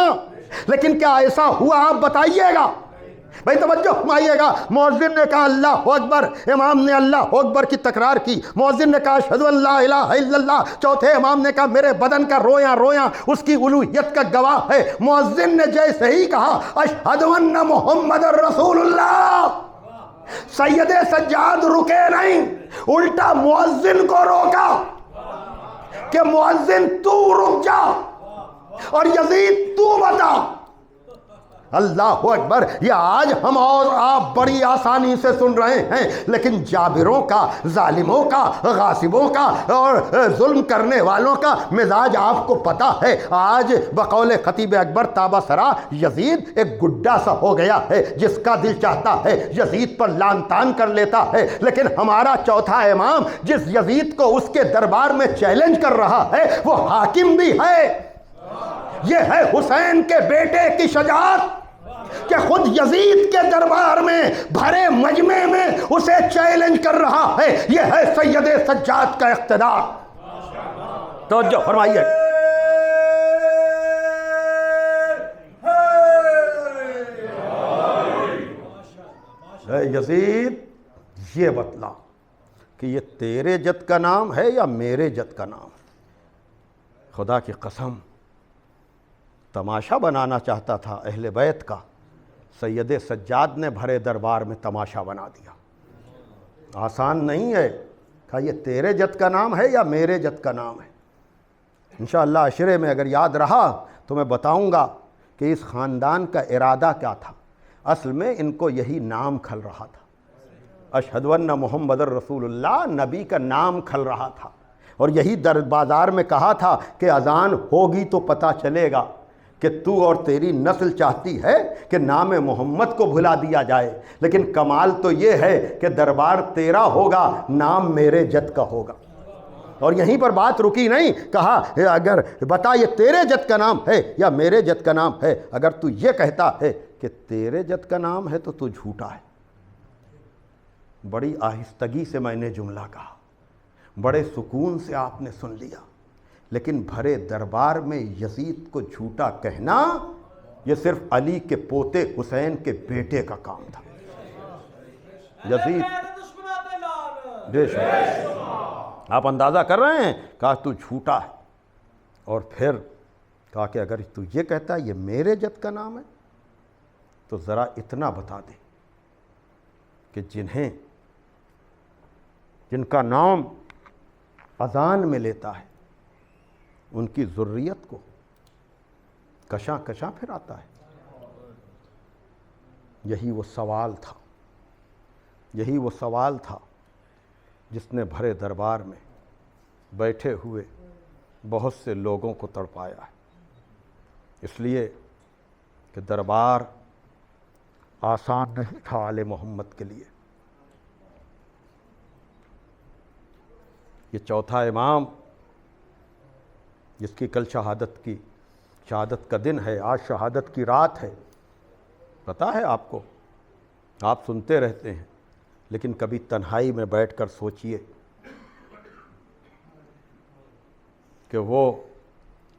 لیکن کیا ایسا ہوا آپ بتائیے گا؟ بھائی توجہ فرمائیے گا، مؤذن نے کہا اللہ اکبر، امام نے اللہ اکبر کی تکرار کی، مؤذن نے کہا اشہد ان لا الہ الا اللہ، چوتھے امام نے کہا میرے بدن کا رویاں رویاں اس کی الوہیت کا گواہ ہے۔ مؤذن نے جیسے ہی کہا اشہد ان محمد رسول اللہ، سید سجاد رکے نہیں، الٹا مؤذن کو روکا کہ مؤذن تو رک جا اور یزید تو بتا۔ اللہ اکبر، یہ آج ہم اور آپ بڑی آسانی سے سن رہے ہیں، لیکن جابروں کا، ظالموں کا، غاصبوں کا اور ظلم کرنے والوں کا مزاج آپ کو پتا ہے۔ آج بقول خطیب اکبر تابہ سرا یزید ایک گڈا سا ہو گیا ہے، جس کا دل چاہتا ہے یزید پر لان تان کر لیتا ہے، لیکن ہمارا چوتھا امام جس یزید کو اس کے دربار میں چیلنج کر رہا ہے وہ حاکم بھی ہے۔ یہ ہے حسین کے بیٹے کی شجاعت کہ خود یزید کے دربار میں بھرے مجمع میں اسے چیلنج کر رہا ہے۔ یہ ہے سید سجاد کا اقتدار۔ توجہ فرمائیے، اے یزید یہ بتلا کہ یہ تیرے جد کا نام ہے یا میرے جد کا نام ہے؟ خدا کی قسم تماشا بنانا چاہتا تھا اہل بیت کا، سید سجاد نے بھرے دربار میں تماشا بنا دیا۔ آسان نہیں ہے، کہا یہ تیرے جد کا نام ہے یا میرے جد کا نام ہے؟ انشاءاللہ عشرے میں اگر یاد رہا تو میں بتاؤں گا کہ اس خاندان کا ارادہ کیا تھا۔ اصل میں ان کو یہی نام کھل رہا تھا، اشہد ان محمد رسول اللہ، نبی کا نام کھل رہا تھا، اور یہی در بازار میں کہا تھا کہ اذان ہوگی تو پتہ چلے گا کہ تو اور تیری نسل چاہتی ہے کہ نام محمد کو بھلا دیا جائے، لیکن کمال تو یہ ہے کہ دربار تیرا ہوگا، نام میرے جد کا ہوگا۔ اور یہیں پر بات رکی نہیں، کہا اگر بتا یہ تیرے جد کا نام ہے یا میرے جد کا نام ہے، اگر تو یہ کہتا ہے کہ تیرے جد کا نام ہے تو جھوٹا ہے۔ بڑی آہستگی سے میں نے جملہ کہا، بڑے سکون سے آپ نے سن لیا، لیکن بھرے دربار میں یزید کو جھوٹا کہنا یہ صرف علی کے پوتے حسین کے بیٹے کا کام تھا۔ یزید آپ اندازہ کر رہے ہیں، کہا تو جھوٹا ہے، اور پھر کہا کہ اگر تو یہ کہتا ہے یہ میرے جد کا نام ہے تو ذرا اتنا بتا دے کہ جن کا نام اذان میں لیتا ہے ان کی ذریت کو کشاں کشاں پھر آتا ہے۔ یہی وہ سوال تھا جس نے بھرے دربار میں بیٹھے ہوئے بہت سے لوگوں کو تڑپایا ہے، اس لیے کہ دربار آسان نہیں تھا آل محمد کے لیے۔ یہ چوتھا امام جس کی کل شہادت کا دن ہے، آج شہادت کی رات ہے، پتہ ہے آپ کو، آپ سنتے رہتے ہیں، لیکن کبھی تنہائی میں بیٹھ کر سوچئے کہ وہ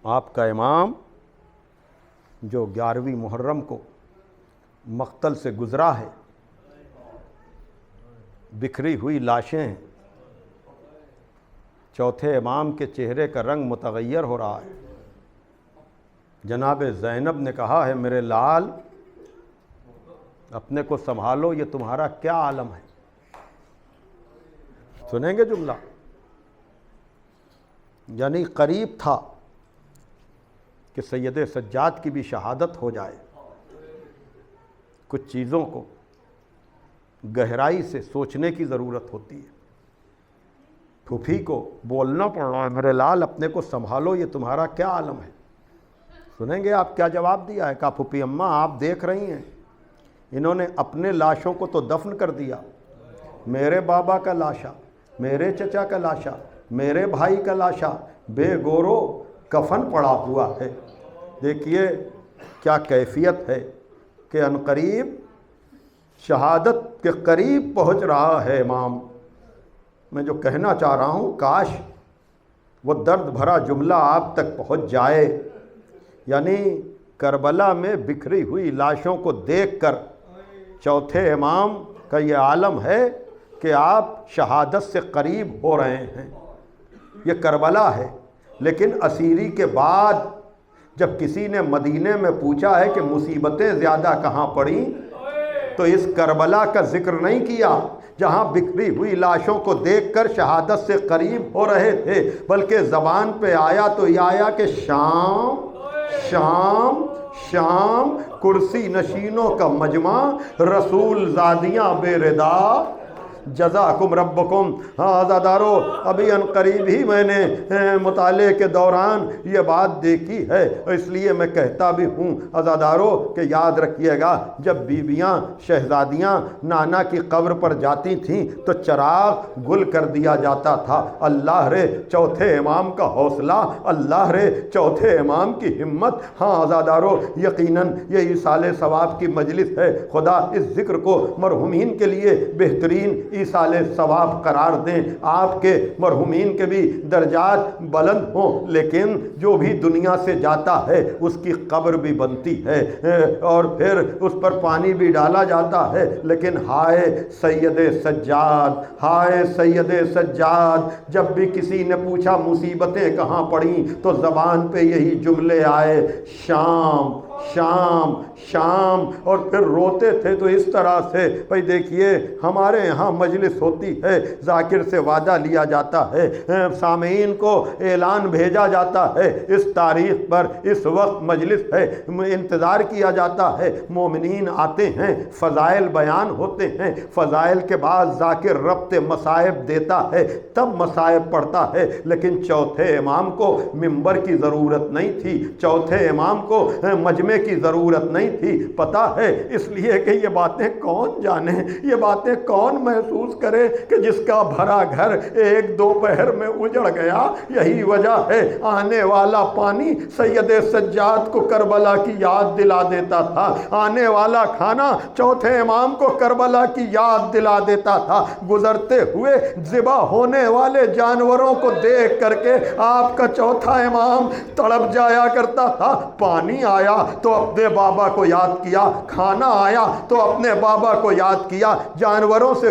آپ کا امام جو 11ویں محرم کو مقتل سے گزرا ہے، بکھری ہوئی لاشیں ہیں، چوتھے امام کے چہرے کا رنگ متغیر ہو رہا ہے۔ جناب زینب نے کہا ہے میرے لال اپنے کو سنبھالو، یہ تمہارا کیا عالم ہے؟ سنیں گے جملہ؟ یعنی قریب تھا کہ سید سجاد کی بھی شہادت ہو جائے۔ کچھ چیزوں کو گہرائی سے سوچنے کی ضرورت ہوتی ہے۔ پھوپھی کو بولنا پڑ رہا ہے میرے لال اپنے کو سنبھالو، یہ تمہارا کیا عالم ہے؟ سنیں گے آپ کیا جواب دیا ہے؟ کہا پھوپھی اماں آپ دیکھ رہی ہیں، انہوں نے اپنے لاشوں کو تو دفن کر دیا، میرے بابا کا لاشا، میرے چچا کا لاشا، میرے بھائی کا لاشا بے گورو کفن پڑا ہوا ہے۔ دیکھیے کیا کیفیت ہے کہ عنقریب شہادت کے قریب پہنچ رہا ہے امام۔ میں جو کہنا چاہ رہا ہوں کاش وہ درد بھرا جملہ آپ تک پہنچ جائے، یعنی کربلا میں بکھری ہوئی لاشوں کو دیکھ کر چوتھے امام کا یہ عالم ہے کہ آپ شہادت سے قریب ہو رہے ہیں۔ یہ کربلا ہے، لیکن اسیری کے بعد جب کسی نے مدینے میں پوچھا ہے کہ مصیبتیں زیادہ کہاں پڑیں تو اس کربلا کا ذکر نہیں کیا جہاں بکھری ہوئی لاشوں کو دیکھ کر شہادت سے قریب ہو رہے تھے، بلکہ زبان پہ آیا تو یہ آیا کہ شام شام شام، کرسی نشینوں کا مجمع، رسول زادیاں بے ردا، جزاکم ربکم۔ عزادارو ابھی عنقریب ہی میں نے مطالعے کے دوران یہ بات دیکھی ہے، اس لیے میں کہتا بھی ہوں عزادارو کہ یاد رکھیے گا جب بیویاں شہزادیاں نانا کی قبر پر جاتی تھیں تو چراغ گل کر دیا جاتا تھا۔ اللہ رے چوتھے امام کا حوصلہ، اللہ رے چوتھے امام کی ہمت۔ ہاں عزادارو یقیناً یہ ایصال ثواب کی مجلس ہے، خدا اس ذکر کو مرحومین کے لیے بہترین ایصال ثواب قرار دیں، آپ کے مرحومین کے بھی درجات بلند ہوں۔ لیکن جو بھی دنیا سے جاتا ہے اس کی قبر بھی بنتی ہے اور پھر اس پر پانی بھی ڈالا جاتا ہے، لیکن ہائے سید سجاد، ہائے سید سجاد، جب بھی کسی نے پوچھا مصیبتیں کہاں پڑیں تو زبان پہ یہی جملے آئے، شام شام شام، اور پھر روتے تھے تو اس طرح سے۔ بھئی دیکھیے ہمارے یہاں مجلس ہوتی ہے، ذاکر سے وعدہ لیا جاتا ہے، سامعین کو اعلان بھیجا جاتا ہے، اس تاریخ پر اس وقت مجلس ہے، انتظار کیا جاتا ہے، مومنین آتے ہیں، فضائل بیان ہوتے ہیں، فضائل کے بعد ذاکر ربط مصائب دیتا ہے، تب مصائب پڑھتا ہے۔ لیکن چوتھے امام کو منبر کی ضرورت نہیں تھی، چوتھے امام کو مجمع کی ضرورت نہیں تھی، پتہ ہے اس لیے کہ یہ باتیں کون جانے، یہ باتیں کون محسوس کرے کہ جس کا بھرا گھر ایک دوپہر میں اجڑ گیا۔ یہی وجہ ہے آنے والا پانی سید سجاد کو کربلا کی یاد دلا دیتا تھا، آنے والا کھانا چوتھے امام کو کربلا کی یاد دلا دیتا تھا، گزرتے ہوئے ذبح ہونے والے جانوروں کو دیکھ کر کے آپ کا چوتھا امام تڑپ جایا کرتا تھا۔ پانی آیا تو اپنے بابا کو یاد کیا، کھانا آیا تو اپنے بابا کو یاد کیا، جانوروں سے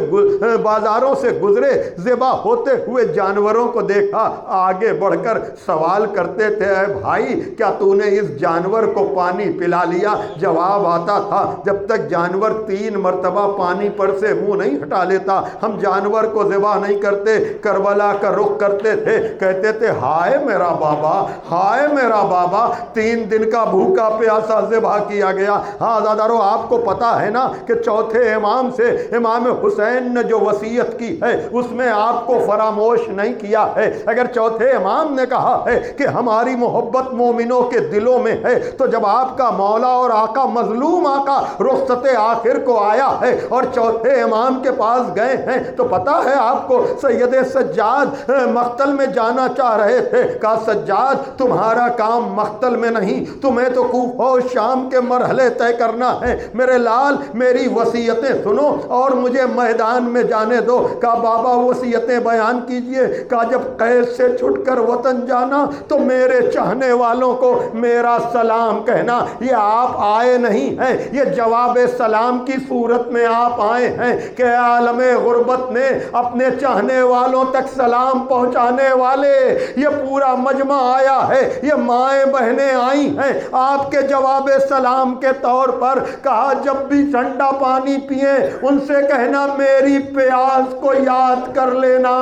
بازاروں سے گزرے، ذبح ہوتے ہوئے جانوروں کو دیکھا، آگے بڑھ کر سوال کرتے تھے، اے بھائی کیا تو نے اس جانور کو پانی پلا لیا؟ جواب آتا تھا جب تک جانور 3 مرتبہ پانی پر سے منہ نہیں ہٹا لیتا ہم جانور کو ذبح نہیں کرتے۔ کربلا کا رخ کرتے تھے، کہتے تھے ہائے میرا بابا، ہائے میرا بابا، 3 دن کا بھوکا پیاسا ذبح کیا گیا۔ ہاں زادارو آپ کو پتا ہے نا کہ چوتھے امام سے امام حسین نے جو وصیت کی ہے اس میں آپ کو فراموش نہیں کیا ہے۔ اگر چوتھے امام نے کہا ہے کہ ہماری محبت مومنوں کے دلوں میں ہے، تو جب آپ کا مولا اور آقا مظلوم آقا رخصت آخر کو آیا ہے اور چوتھے امام کے پاس گئے ہیں تو پتا ہے آپ کو سید سجاد مقتل میں جانا چاہ رہے تھے، کہا سجاد تمہارا کام مقتل میں نہیں، تمہیں تو کوفہ و شام کے مرحلے طے کرنا ہے، میرے لال میری وصیتیں سنو اور مجھے میدان میں جانے دو۔ کہا بابا وصیتیں بیان کیجئے۔ کہا جب قید سے چھٹ کر وطن جانا تو میرے چاہنے والوں کو میرا سلام کہنا۔ یہ آپ آئے نہیں ہیں، یہ جواب سلام کی صورت میں آپ آئے ہیں کہ عالم غربت میں اپنے چاہنے والوں تک سلام پہنچانے والے یہ پورا مجمع آیا ہے، یہ مائیں بہنیں آئی ہیں آپ کے جواب سلام کے طور پر۔ کہا جب بھی ٹھنڈا پانی پئیں ان سے کہنا میری پیاس کو یاد کر لینا۔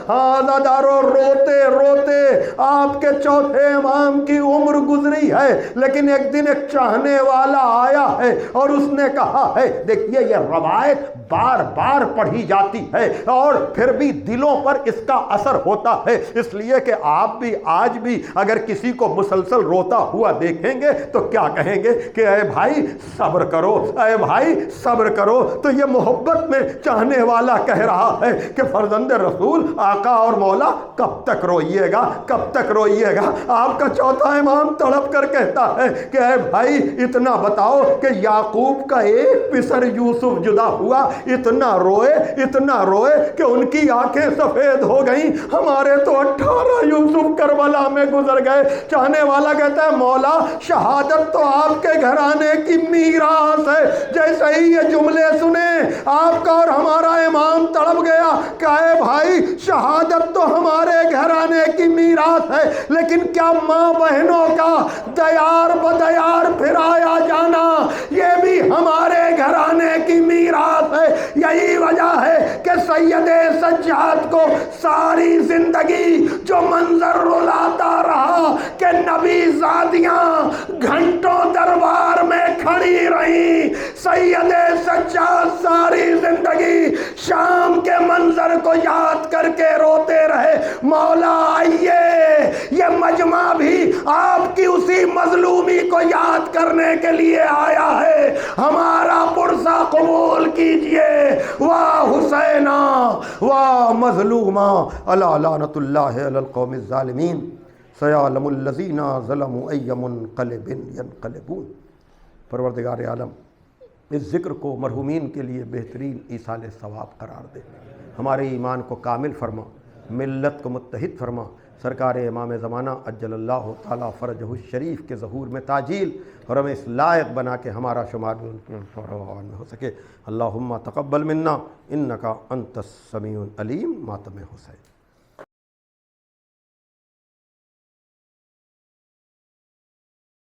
ہاں دارو روتے روتے آپ کے چوتھے امام کی عمر گزری ہے، لیکن ایک دن ایک چاہنے والا آیا ہے اور اس نے کہا ہے، دیکھیے یہ روایت بار بار پڑھی جاتی ہے اور پھر بھی دلوں پر اس کا اثر ہوتا ہے، اس لیے کہ آپ بھی آج بھی اگر کسی کو مسلسل روتا ہوا دیکھیں گے تو کیا کہیں گے کہ اے بھائی صبر کرو، اے بھائی صبر کرو۔ تو یہ محبت میں چاہنے والا کہہ رہا ہے کہ فرزند رسول آقا اور مولا کب تک روئیے گا، کب تک روئیے گا؟ آپ کا چوتھا امام تڑپ کر کہتا ہے کہ اے بھائی اتنا بتاؤ کہ یعقوب کا ایک پسر یوسف جدا ہوا، اتنا روئے کہ ان کی آنکھیں سفید ہو گئیں، ہمارے تو 18 یوسف کربلا میں گزر گئے۔ چاہنے والا کہتا ہے مولا شہادت تو آپ کے گھرانے کی میراث ہے۔ جیسے ہی یہ جملے سنے آپ کا اور ہمارا امام تڑپ گیا کہ اے بھائی شہادت تو ہمارے گھرانے کی میراث ہے، لیکن کیا ماں بہنوں کا دیار بدیار پھرایا جانا یہ بھی ہمارے گھرانے کی میراث ہے۔ یہی وجہ ہے کہ سید سجاد کو ساری زندگی جو منظر رلاتا رہا کہ نبی زادیاں گھنٹوں دربار میں کھڑی رہیں، سید سجاد ساری زندگی شام کے منظر کو یاد کر کے روتے رہے۔ مولا آئیے یہ مجمع بھی آپ کی اسی مظلومی کو یاد کرنے کے لیے آیا ہے، ہمارا پرسہ قبول کیجئے۔ واہ حسینہ واہ مظلومہ، الا لعنت اللہ علی القوم الظالمین، سیعلم الذین ظلموا ای منقلب ینقلبون۔ پروردگار عالم اس ذکر کو مرحومین کے لیے بہترین ایصال ثواب قرار دے، ہمارے ایمان کو کامل فرما، ملت کو متحد فرما، سرکار امام زمانہ عجل اللہ تعالیٰ فرجہ الشریف کے ظہور میں تعجیل، اور ہمیں اس لائق بنا کے ہمارا شمار میں ہو سکے۔ اللہم تقبل منا انکا انت السمیع العلیم۔ ماتم حسین۔